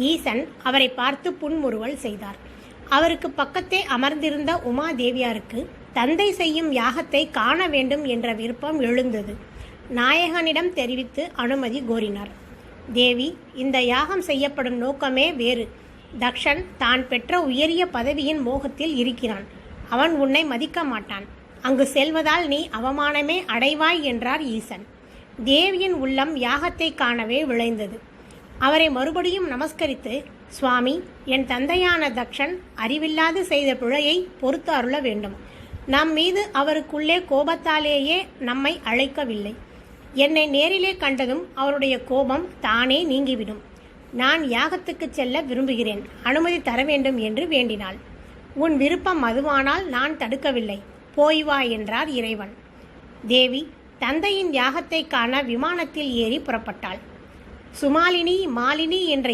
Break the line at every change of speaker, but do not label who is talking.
ஈசன் அவரை பார்த்து புன்முறுவல் செய்தார். அவருக்கு பக்கத்தே அமர்ந்திருந்த உமாதேவியாருக்கு தந்தை செய்யும் யாகத்தை காண வேண்டும் என்ற விருப்பம் எழுந்தது. நாயகனிடம் தெரிவித்து அனுமதி கோரினார். தேவி, இந்த யாகம் செய்யப்படும் நோக்கமே வேறு. தக்ஷன் தான் பெற்ற உயரிய பதவியின் மோகத்தில் இருக்கிறான். அவன் உன்னை மதிக்க மாட்டான். அங்கு செல்வதால் நீ அவமானமே அடைவாய் என்றார் ஈசன். தேவியின் உள்ளம் யாகத்தை காணவே விளைந்தது. அவரை மறுபடியும் நமஸ்கரித்து, சுவாமி, என் தந்தையான தக்ஷன் அறிவில்லாது செய்த பிழையை பொறுத்து அருள வேண்டும். நம் மீது அவருக்குள்ளே கோபத்தாலேயே நம்மை அழைக்கவில்லை. என்னை நேரிலே கண்டதும் அவருடைய கோபம் தானே நீங்கிவிடும். நான் யாகத்துக்கு செல்ல விரும்புகிறேன், அனுமதி தர வேண்டும் என்று வேண்டினாள். உன் விருப்பம் அதுவானால் நான் தடுக்கவில்லை, போய் வா என்றார் இறைவன். தேவி தந்தையின் யாகத்தை காண விமானத்தில் ஏறி புறப்பட்டாள். சுமாலினி, மாலினி என்ற